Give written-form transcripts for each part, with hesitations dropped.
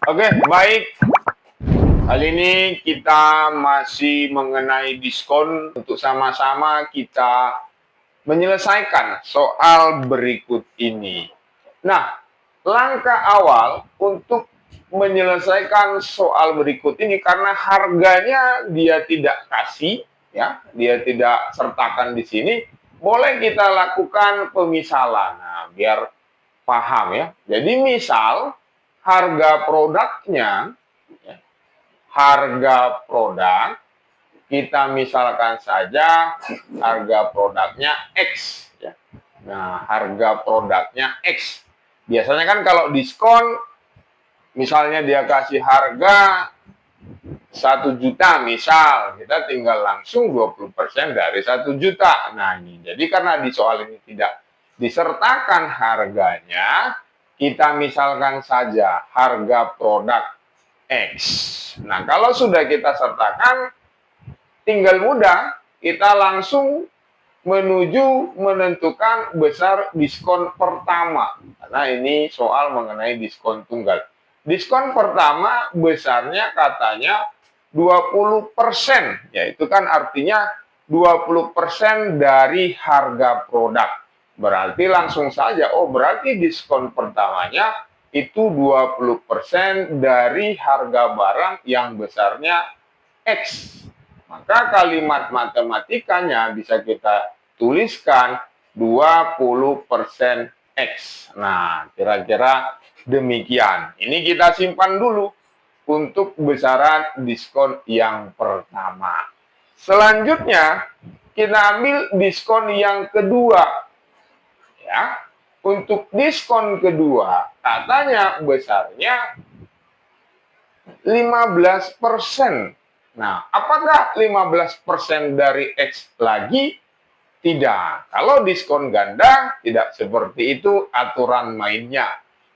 Oke, baik. Kali ini kita masih mengenai diskon untuk sama-sama kita menyelesaikan soal berikut ini. Nah, langkah awal untuk menyelesaikan soal berikut ini karena harganya dia tidak kasih, ya, dia tidak sertakan di sini, boleh kita lakukan pemisalan. Nah, biar paham ya. Jadi misal harga produknya, ya, harga produk kita misalkan saja harga produknya X, ya. Nah, harga produknya X. Biasanya kan kalau diskon, misalnya dia kasih harga 1 juta, misal kita tinggal langsung 20% dari 1 juta. Nah, ini jadi karena di soal ini tidak disertakan harganya, kita misalkan saja harga produk X. Nah, kalau sudah kita sertakan, tinggal mudah, kita langsung menuju menentukan besar diskon pertama. Karena ini soal mengenai diskon tunggal. Diskon pertama besarnya katanya 20%, yaitu kan artinya 20% dari harga produk. Berarti langsung saja, oh berarti diskon pertamanya itu 20% dari harga barang yang besarnya X. Maka kalimat matematikanya bisa kita tuliskan 20% X. Nah, kira-kira demikian. Ini kita simpan dulu untuk besaran diskon yang pertama. Selanjutnya, kita ambil diskon yang kedua. Ya, untuk diskon kedua, katanya besarnya 15%. Nah, apakah 15% dari X lagi? Tidak. Kalau diskon ganda, tidak seperti itu aturan mainnya.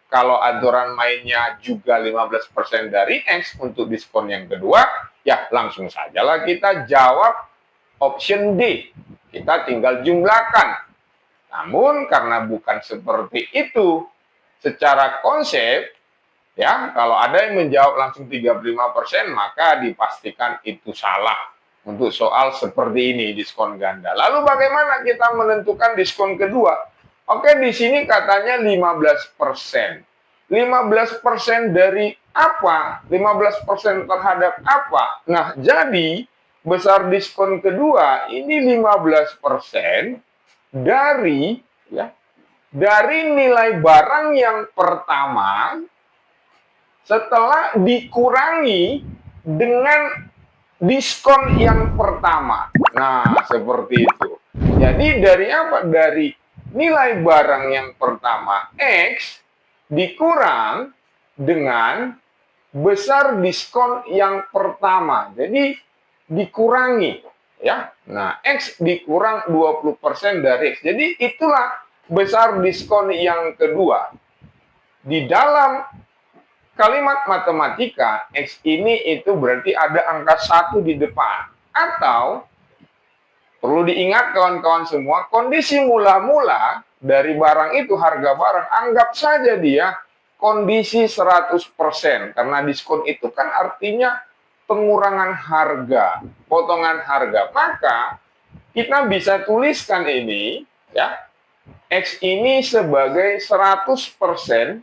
Kalau aturan mainnya juga 15% dari X untuk diskon yang kedua, ya langsung sajalah kita jawab option D. Kita tinggal jumlahkan. Namun karena bukan seperti itu, secara konsep, ya, kalau ada yang menjawab langsung 35%, maka dipastikan itu salah untuk soal seperti ini, diskon ganda. Lalu bagaimana kita menentukan diskon kedua? Oke, di sini katanya 15%. 15% dari apa? 15% terhadap apa? Nah, jadi besar diskon kedua ini 15% dari, ya, dari nilai barang yang pertama setelah dikurangi dengan diskon yang pertama. Nah, seperti itu. Jadi dari apa? Dari nilai barang yang pertama X dikurang dengan besar diskon yang pertama. Jadi dikurangi, ya. Nah, X dikurang 20% dari X. Jadi itulah besar diskon yang kedua. Di dalam kalimat matematika, X ini itu berarti ada angka 1 di depan. Atau, perlu diingat kawan-kawan semua, kondisi mula-mula dari barang itu, harga barang, anggap saja dia kondisi 100%. Karena diskon itu kan artinya pengurangan harga, potongan harga. Maka, kita bisa tuliskan ini, ya, X ini sebagai 100%,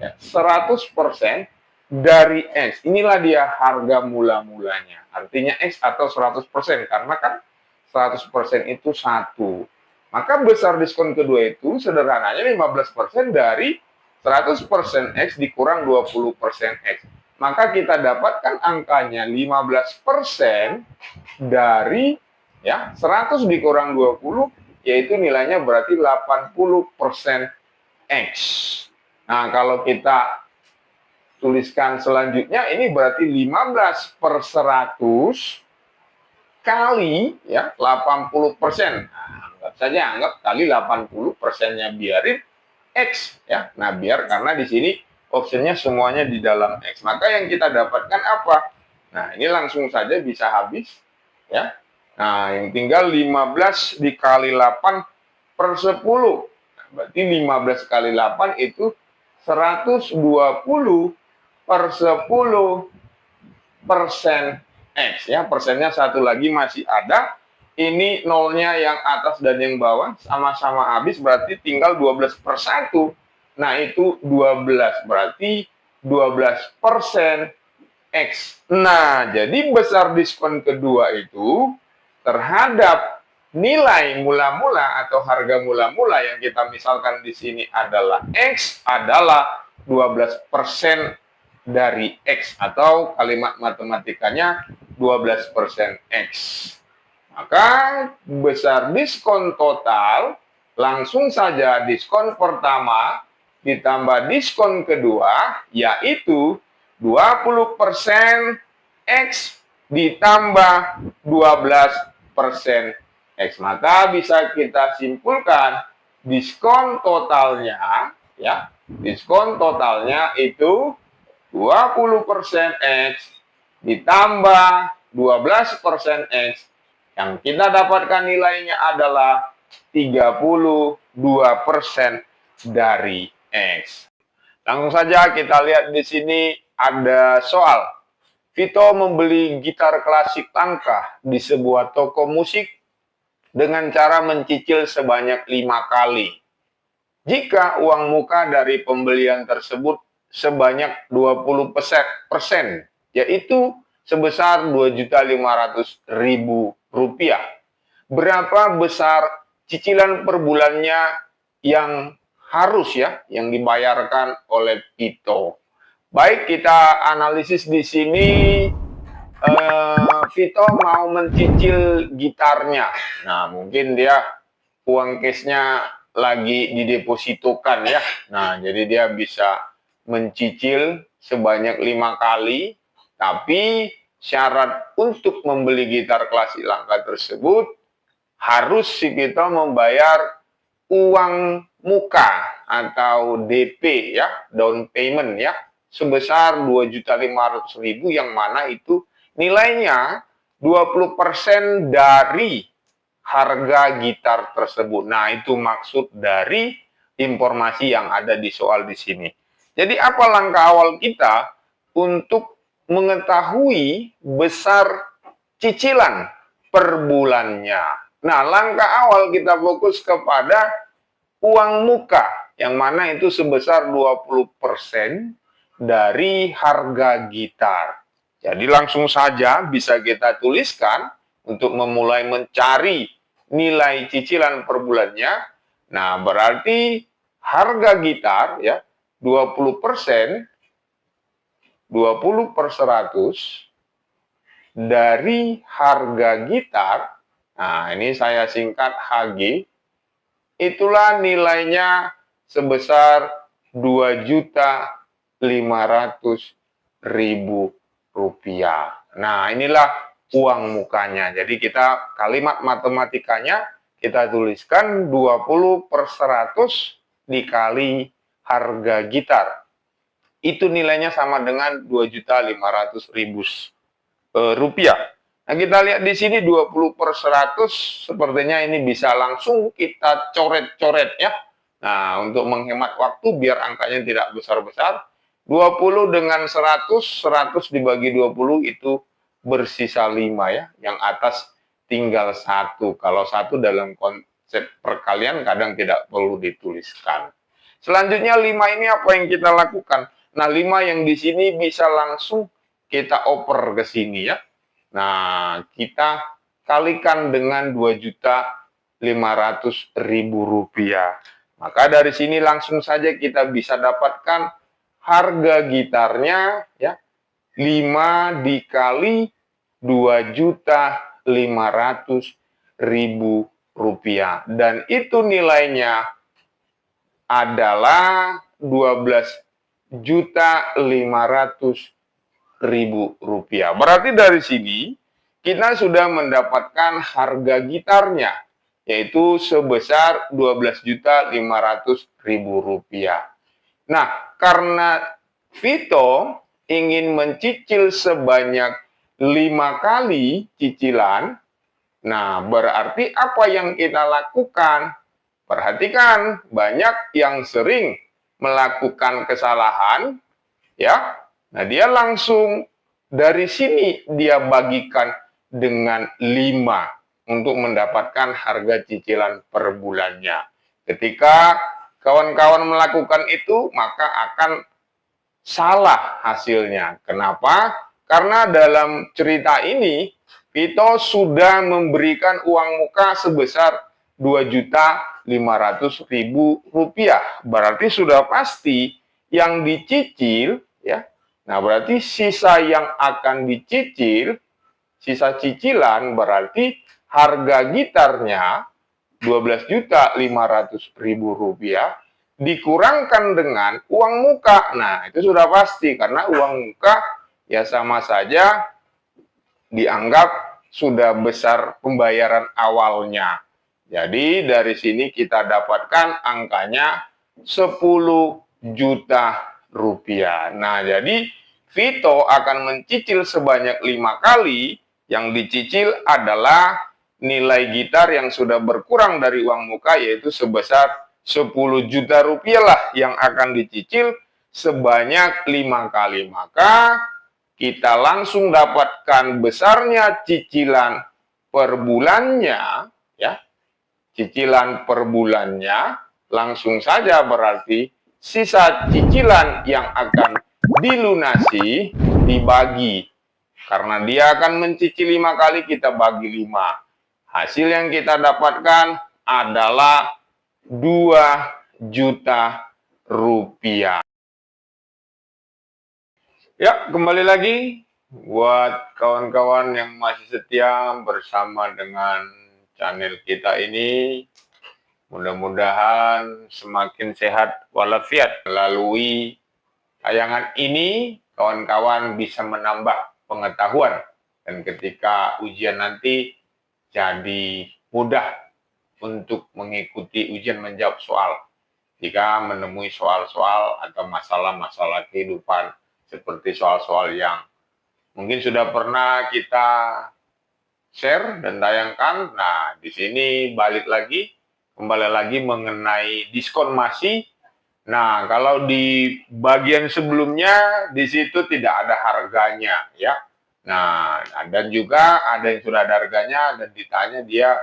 100% dari X. Inilah dia harga mula-mulanya. Artinya X atau 100%. Karena kan 100% itu 1. Maka besar diskon kedua itu sederhananya 15% dari 100% X dikurang 20% X. Maka kita dapatkan angkanya 15% dari, ya, 100 dikurang 20, yaitu nilainya berarti 80% X. Nah, kalau kita tuliskan selanjutnya, ini berarti 15/100 kali, ya, 80%. Nah, anggap saja, anggap kali 80%-nya biarin X, ya. Nah, biar karena di sini opsinya semuanya di dalam X. Maka yang kita dapatkan apa? Nah, ini langsung saja bisa habis, ya. Nah, yang tinggal 15 dikali 8/10. Nah, berarti 15 kali 8 itu 120 per 10% X ya, persennya satu lagi masih ada. Ini nolnya yang atas dan yang bawah sama-sama habis, berarti tinggal 12 per 1. Nah, itu 12, berarti 12% X. Nah, jadi besar diskon kedua itu terhadap nilai mula-mula atau harga mula-mula yang kita misalkan di sini adalah X adalah 12% dari X, atau kalimat matematikanya 12% X. Maka besar diskon total, langsung saja diskon pertama ditambah diskon kedua, yaitu 20% X ditambah 12% X. Maka bisa kita simpulkan diskon totalnya, ya, diskon totalnya itu 20% X ditambah 12% X, yang kita dapatkan nilainya adalah 32% dari X. Langsung saja kita lihat di sini ada soal. Vito membeli gitar klasik langka di sebuah toko musik dengan cara mencicil sebanyak 5 kali. Jika uang muka dari pembelian tersebut sebanyak 20%, yaitu sebesar Rp2.500.000. Berapa besar cicilan per bulannya yang harus yang dibayarkan oleh Vito? Baik, kita analisis di sini. Vito mau mencicil gitarnya. Nah, mungkin dia uang cashnya lagi didepositokan ya. Nah, jadi dia bisa mencicil sebanyak 5 kali, tapi syarat untuk membeli gitar klasik langka tersebut harus si Vito membayar uang muka atau DP ya, down payment ya, sebesar 2.500.000, yang mana itu nilainya 20% dari harga gitar tersebut. Nah, itu maksud dari informasi yang ada di soal di sini. Jadi apa langkah awal kita untuk mengetahui besar cicilan per bulannya? Nah, langkah awal kita fokus kepada uang muka, yang mana itu sebesar 20% dari harga gitar. Jadi langsung saja bisa kita tuliskan untuk memulai mencari nilai cicilan per bulannya. Nah, berarti harga gitar ya 20%, 20 per 100 dari harga gitar. Nah, ini saya singkat HG. Itulah nilainya sebesar Rp2.500.000. Nah, inilah uang mukanya. Jadi kita kalimat matematikanya kita tuliskan 20 per 100 dikali harga gitar. Itu nilainya sama dengan Rp2.500.000. Nah, kita lihat di sini 20 per 100, sepertinya ini bisa langsung kita coret-coret ya. Nah, untuk menghemat waktu biar angkanya tidak besar-besar, 20 dengan 100, 100 dibagi 20 itu bersisa 5 ya. Yang atas tinggal 1. Kalau 1 dalam konsep perkalian kadang tidak perlu dituliskan. Selanjutnya 5 ini apa yang kita lakukan? Nah, 5 yang di sini bisa langsung kita oper ke sini ya. Nah, kita kalikan dengan Rp2.500.000. Maka dari sini langsung saja kita bisa dapatkan harga gitarnya ya, 5 dikali Rp2.500.000. Dan itu nilainya adalah Rp12.500.000. Berarti dari sini kita sudah mendapatkan harga gitarnya, yaitu sebesar Rp12.500.000. Nah, karena Vito ingin mencicil sebanyak 5 kali cicilan, nah berarti apa yang kita lakukan? Perhatikan, banyak yang sering melakukan kesalahan ya, Nah, dia langsung dari sini dia bagikan dengan 5 untuk mendapatkan harga cicilan per bulannya. Ketika kawan-kawan melakukan itu, maka akan salah hasilnya. Kenapa? Karena dalam cerita ini, Vito sudah memberikan uang muka sebesar Rp2.500.000. Berarti sudah pasti yang dicicil, ya. Nah, berarti sisa yang akan dicicil, sisa cicilan berarti harga gitarnya Rp12.500.000 dikurangkan dengan uang muka. Nah, itu sudah pasti karena uang muka ya sama saja dianggap sudah besar pembayaran awalnya. Jadi dari sini kita dapatkan angkanya 10 juta rupiah. Nah, jadi Vito akan mencicil sebanyak 5 kali. Yang dicicil adalah nilai gitar yang sudah berkurang dari uang muka, yaitu sebesar 10 juta rupiah lah yang akan dicicil sebanyak 5 kali. Maka kita langsung dapatkan besarnya cicilan per bulannya, ya. Cicilan per bulannya langsung saja berarti sisa cicilan yang akan dilunasi dibagi. Karena dia akan mencicil 5 kali, kita bagi 5. Hasil yang kita dapatkan adalah 2 juta rupiah. Ya, kembali lagi buat kawan-kawan yang masih setia bersama dengan channel kita ini. Mudah-mudahan semakin sehat walafiat. Melalui tayangan ini, kawan-kawan bisa menambah pengetahuan. Dan ketika ujian nanti, jadi mudah untuk mengikuti ujian menjawab soal. Jika menemui soal-soal atau masalah-masalah kehidupan, seperti soal-soal yang mungkin sudah pernah kita share dan tayangkan. Nah, di sini kembali lagi mengenai diskon masih. Nah, kalau di bagian sebelumnya, di situ tidak ada harganya, ya. Nah, dan juga ada yang sudah ada harganya dan ditanya dia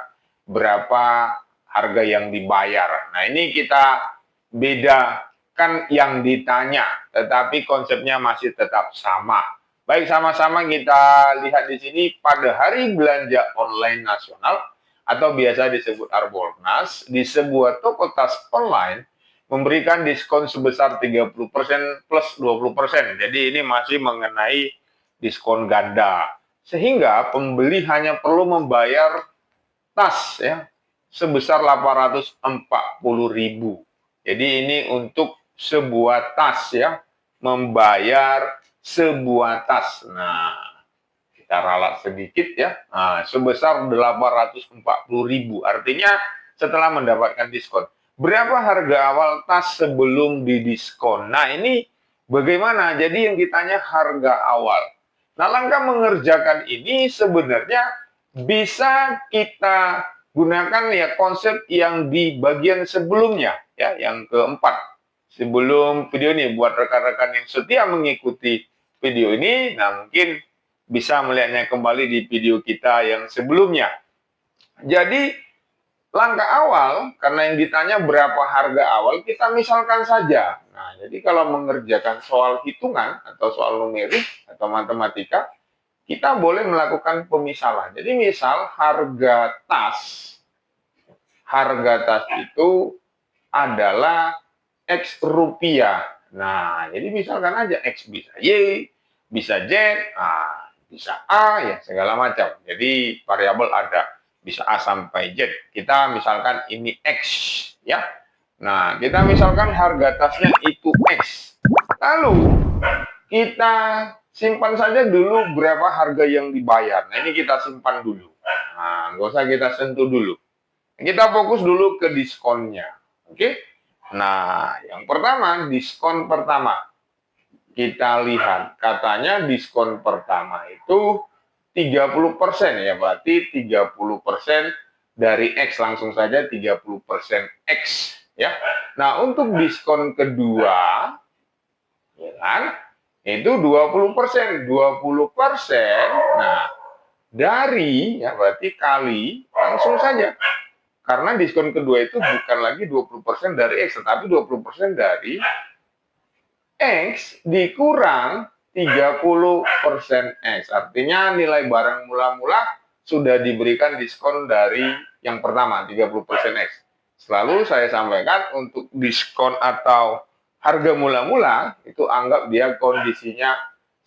berapa harga yang dibayar. Nah, ini kita bedakan yang ditanya, tetapi konsepnya masih tetap sama. Baik, sama-sama kita lihat di sini pada hari belanja online nasional atau biasa disebut Harbolnas, di sebuah toko tas online memberikan diskon sebesar 30% plus 20%. Jadi ini masih mengenai diskon ganda. Sehingga pembeli hanya perlu membayar tas ya sebesar 840.000. Jadi ini untuk sebuah tas ya, membayar sebuah tas. Nah, kita ralat sedikit ya. Nah, sebesar 840.000. Artinya setelah mendapatkan diskon. Berapa harga awal tas sebelum didiskon? Nah, ini bagaimana? Jadi yang ditanya harga awal. Nah, langkah mengerjakan ini sebenarnya bisa kita gunakan ya konsep yang di bagian sebelumnya ya, yang keempat. Sebelum video ini buat rekan-rekan yang setia mengikuti video ini, nah mungkin bisa melihatnya kembali di video kita yang sebelumnya. Jadi langkah awal, karena yang ditanya berapa harga awal, kita misalkan saja. Nah, jadi kalau mengerjakan soal hitungan atau soal numerik atau matematika, kita boleh melakukan pemisalan. Jadi misal harga tas itu adalah X rupiah. Nah, jadi misalkan aja X bisa Y, bisa Z, bisa A, ya segala macam. Jadi variabel ada. Bisa A sampai Z. Kita misalkan ini X, ya. Nah, kita misalkan harga tasnya itu X. Lalu, kita simpan saja dulu berapa harga yang dibayar. Nah, ini kita simpan dulu. Nah, nggak usah kita sentuh dulu. Kita fokus dulu ke diskonnya. Oke? Nah, yang pertama, diskon pertama. Kita lihat, katanya diskon pertama itu 30% ya, berarti 30% dari X, langsung saja 30% X ya. Nah, untuk diskon kedua ya kan, itu 20%. 20%, nah dari, ya berarti kali, langsung saja. Karena diskon kedua itu bukan lagi 20% dari X, tetapi 20% dari X dikurang 30% X. Artinya nilai barang mula-mula sudah diberikan diskon dari yang pertama, 30% X. Selalu saya sampaikan untuk diskon atau harga mula-mula itu anggap dia kondisinya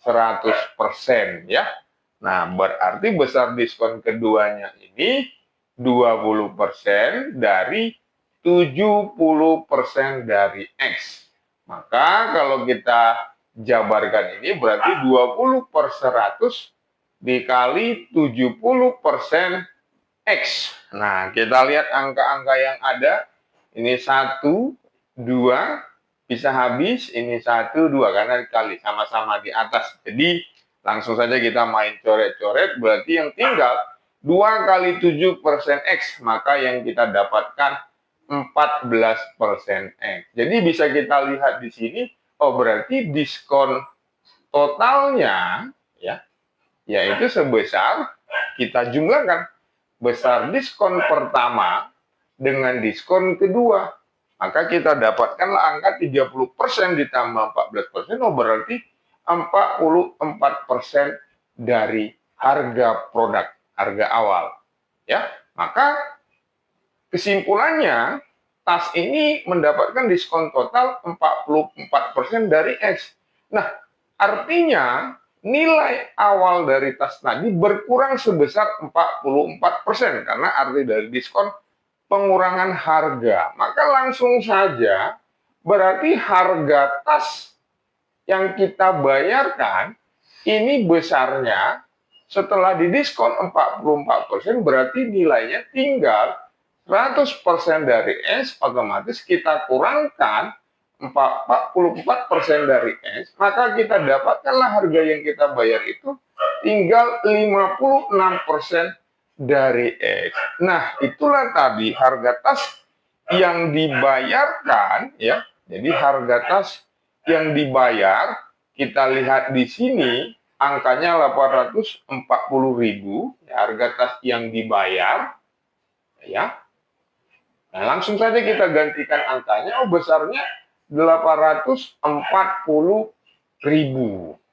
100% ya. Nah, berarti besar diskon keduanya ini 20% dari 70% dari X. Maka kalau kita jabarkan ini berarti 20/100 dikali 70% X. Nah, kita lihat angka-angka yang ada. Ini 1, 2, bisa habis. Ini 1, 2, karena dikali sama-sama di atas. Jadi, langsung saja kita main coret-coret. Berarti yang tinggal 2 kali 7% X. Maka yang kita dapatkan 14% X. Jadi bisa kita lihat di sini, oh berarti diskon totalnya ya, yaitu sebesar, kita jumlahkan besar diskon pertama dengan diskon kedua. Maka kita dapatkanlah angka 30% ditambah 14%, oh berarti 44% dari harga produk, harga awal. Ya, maka kesimpulannya, tas ini mendapatkan diskon total 44% dari X. Nah, artinya nilai awal dari tas tadi berkurang sebesar 44%, karena arti dari diskon pengurangan harga. Maka langsung saja, berarti harga tas yang kita bayarkan ini besarnya setelah didiskon 44%, berarti nilainya tinggal 100% dari S, otomatis kita kurangkan 44% dari S, maka kita dapatkanlah harga yang kita bayar itu tinggal 56% dari X. Nah, itulah tadi harga tas yang dibayarkan ya. Jadi harga tas yang dibayar, kita lihat di sini angkanya 840.000, ya, harga tas yang dibayar ya. Nah, langsung saja kita gantikan angkanya, oh besarnya 840.000.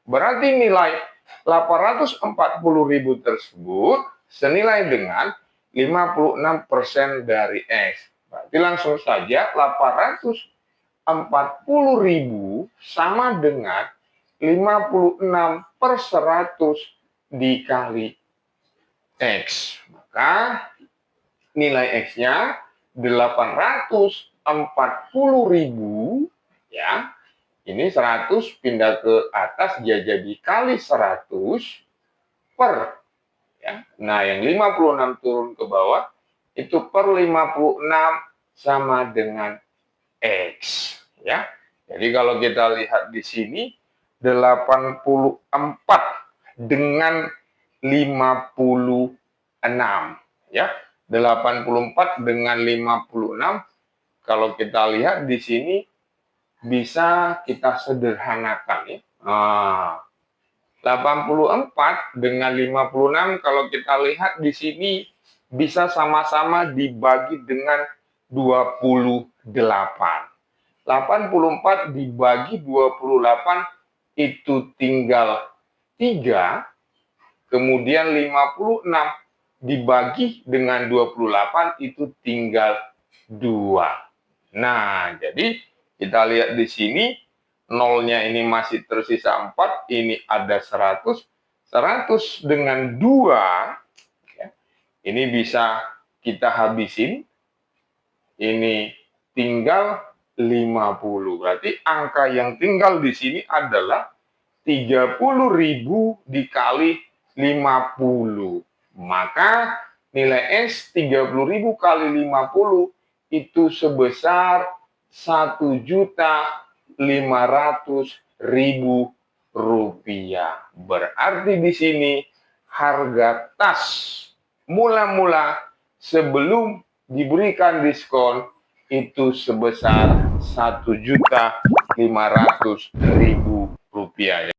Berarti nilai 840.000 tersebut senilai dengan 56% dari X. Berarti langsung saja 840.000 sama dengan 56/100 dikali X. Maka nilai X-nya 840.000 ya. Ini 100 pindah ke atas jadi kali 100 per ya. Nah, yang 56 turun ke bawah itu per 56 sama dengan X ya. Jadi kalau kita lihat di sini 84 dengan 56 ya. 84 dengan 56, kalau kita lihat di sini bisa kita sederhanakan ya. 84 dengan 56 kalau kita lihat di sini bisa sama-sama dibagi dengan 28. 84 dibagi 28 itu tinggal 3, kemudian 56 dibagi dengan 28 itu tinggal 2. Nah, jadi kita lihat di sini nolnya ini masih tersisa 4, ini ada 100. 100 dengan 2 ya, ini bisa kita habisin. Ini tinggal 50. Berarti angka yang tinggal di sini adalah 30.000 dikali 50. Maka nilai S 30.000 kali 50 itu sebesar 1.500.000 rupiah. Berarti di sini harga tas mula-mula sebelum diberikan diskon itu sebesar 1.500.000 rupiah.